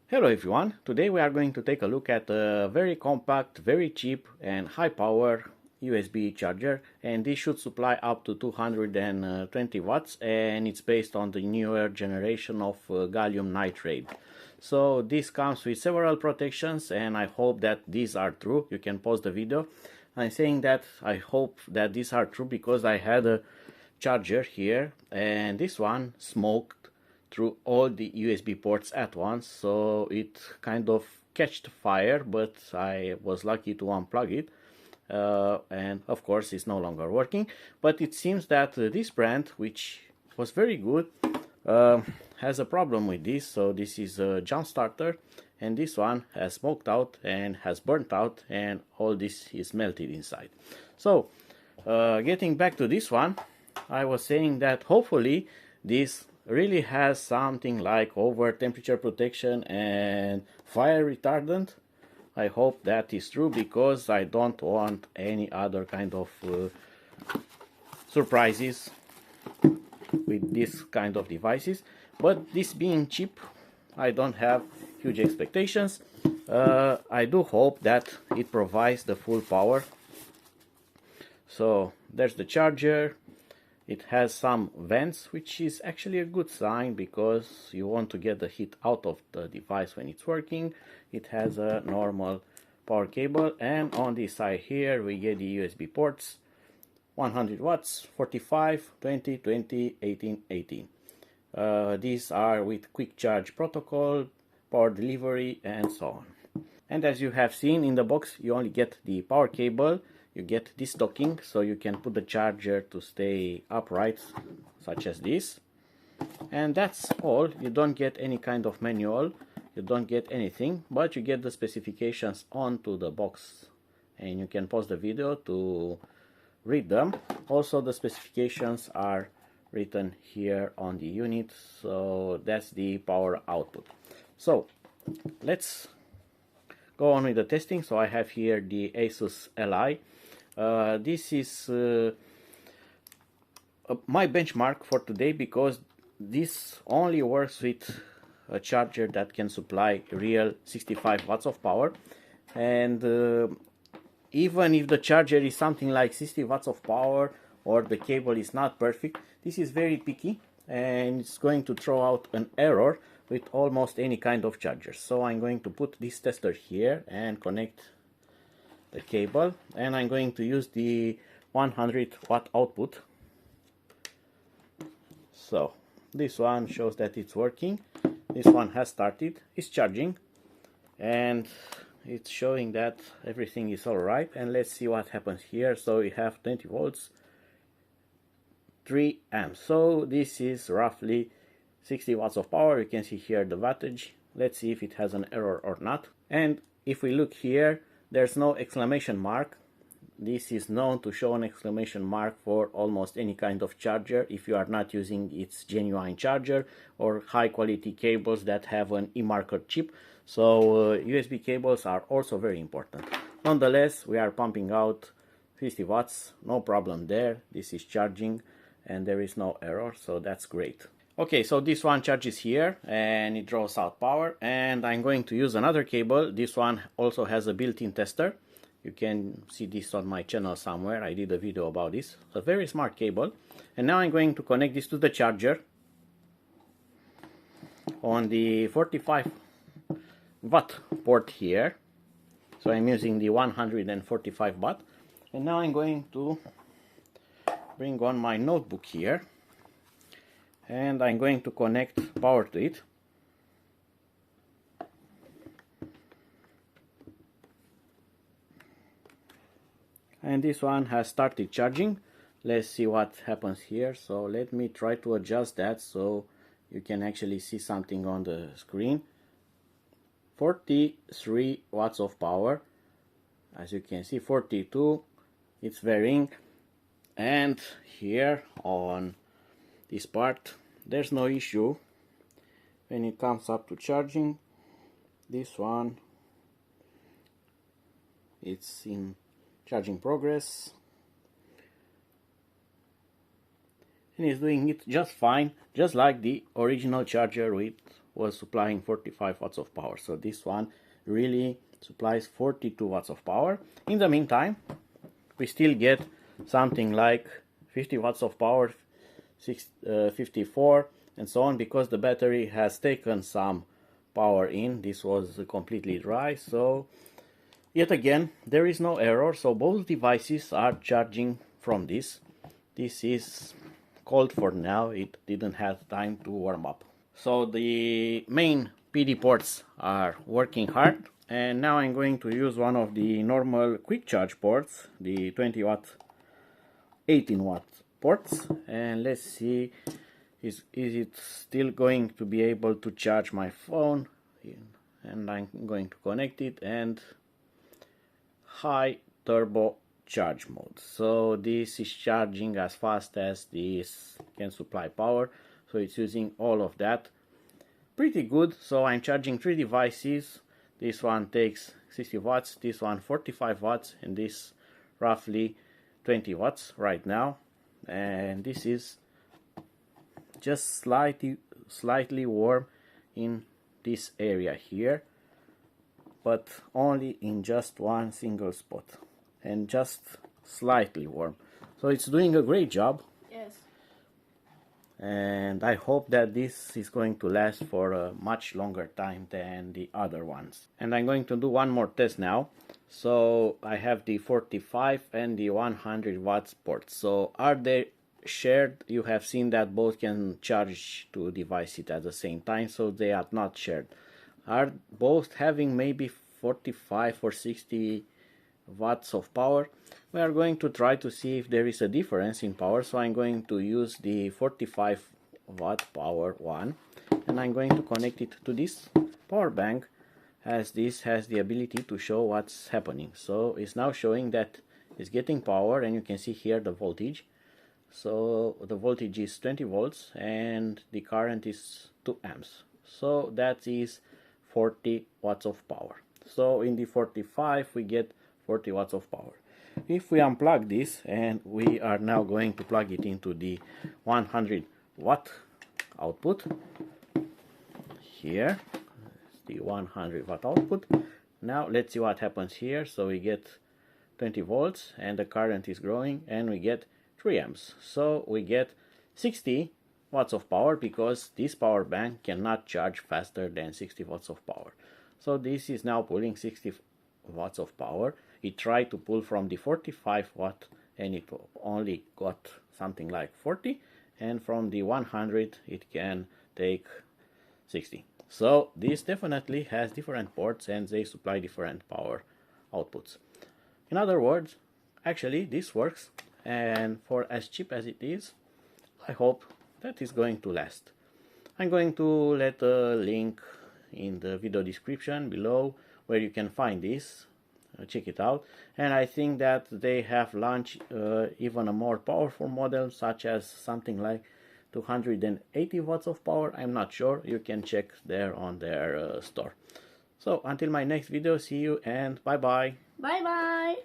Hello everyone, today we are going to take a look at a very compact, very cheap and high power USB charger, and this should supply up to 220 watts and it's based on the newer generation of gallium nitride. So this comes with several protections and I hope that these are true. You can pause the video. I'm saying that I hope that these are true because I had a charger here and this one smoked through all the USB ports at once, so it kind of catched fire, but I was lucky to unplug it, and of course it's no longer working. But it seems that this brand, which was very good, has a problem with this. So this is a jump starter and this one has smoked out and has burnt out and all this is melted inside. So getting back to this one, I was saying that hopefully this really has something like over temperature protection and fire retardant. I hope that is true because I don't want any other kind of surprises with this kind of devices. But this being cheap, I don't have huge expectations. I do hope that it provides the full power. So there's the charger. It has some vents, which is actually a good sign because you want to get the heat out of the device when it's working. It has a normal power cable, and on this side here we get the USB ports, 100 watts, 45, 20, 20, 18, 18. These are with quick charge protocol, power delivery, and so on. And as you have seen in the box, you only get the power cable. You get this docking, so you can put the charger to stay upright, such as this. And that's all. You don't get any kind of manual, you don't get anything, but you get the specifications onto the box. And you can pause the video to read them. Also, the specifications are written here on the unit, so that's the power output. So let's go on with the testing. So I have here the Asus Li. This is my benchmark for today because this only works with a charger that can supply real 65 watts of power, and even if the charger is something like 60 watts of power or the cable is not perfect, this is very picky and it's going to throw out an error with almost any kind of charger. So I'm going to put this tester here and connect the cable, and I'm going to use the 100 watt output. So this one shows that it's working. This one has started, it's charging, and it's showing that everything is all right. And let's see what happens here. So we have 20 volts, 3 amps. So this is roughly 60 watts of power. You can see here the wattage. Let's see if it has an error or not. And if we look here, there's no exclamation mark. This is known to show an exclamation mark for almost any kind of charger if you are not using its genuine charger or high quality cables that have an e-marker chip. So USB cables are also very important. Nonetheless, we are pumping out 50 watts, no problem there. This is charging and there is no error, so that's great. Okay, so this one charges here and it draws out power, and I'm going to use another cable. This one also has a built-in tester. You can see this on my channel somewhere. I did a video about this. A very smart cable. And now I'm going to connect this to the charger on the 45 watt port here. So I'm using the 145 watt. And now I'm going to bring on my notebook here. And I'm going to connect power to it. And this one has started charging. Let's see what happens here. So let me try to adjust that so you can actually see something on the screen. 43 watts of power. As you can see, 42. It's varying. And here on this part, there's no issue when it comes up to charging. This one, it's in charging progress and it's doing it just fine, just like the original charger with was supplying 45 watts of power. So this one really supplies 42 watts of power. In the meantime, we still get something like 50 watts of power, 54 and so on, because the battery has taken some power in. This was completely dry, so yet again there is no error. So both devices are charging from this. This is cold for now, it didn't have time to warm up. So the main PD ports are working hard, and now I'm going to use one of the normal quick charge ports, the 20 watt 18 watt ports, and let's see, is it still going to be able to charge my phone. And I'm going to connect it, and high turbo charge mode. So this is charging as fast as this can supply power, so it's using all of that. Pretty good. So I'm charging 3 devices. This one takes 60 watts, this one 45 watts, and this roughly 20 watts right now. And this is just slightly warm in this area here, but only in just one single spot, and just slightly warm. So it's doing a great job. Yes. And I hope that this is going to last for a much longer time than the other ones. And I'm going to do one more test now. So I have the 45 and the 100 watts ports. So are they shared? You have seen that both can charge two devices at the same time, so they are not shared. Are both having maybe 45 or 60 watts of power? We are going to try to see if there is a difference in power. So I'm going to use the 45 watt power one, and I'm going to connect it to this power bank, as this has the ability to show what's happening. So it's now showing that it's getting power, and you can see here the voltage. So the voltage is 20 volts and the current is 2 amps. So that is 40 watts of power. So in the 45 we get 40 watts of power. If we unplug this, and we are now going to plug it into the 100 watt output, here the 100 watt output. Now let's see what happens here. So we get 20 volts and the current is growing, and we get 3 amps. So we get 60 watts of power, because this power bank cannot charge faster than 60 watts of power. So this is now pulling 60 watts of power. It tried to pull from the 45 watt and it only got something like 40, and from the 100 it can take 60. So this definitely has different ports and they supply different power outputs. In other words, actually this works, and for as cheap as it is, I hope that is going to last. I'm going to let a link in the video description below where you can find this. Check it out. And I think that they have launched even a more powerful model, such as something like 280 watts of power. I'm not sure. You can check there on their store. So until my next video, see you and bye bye. Bye bye.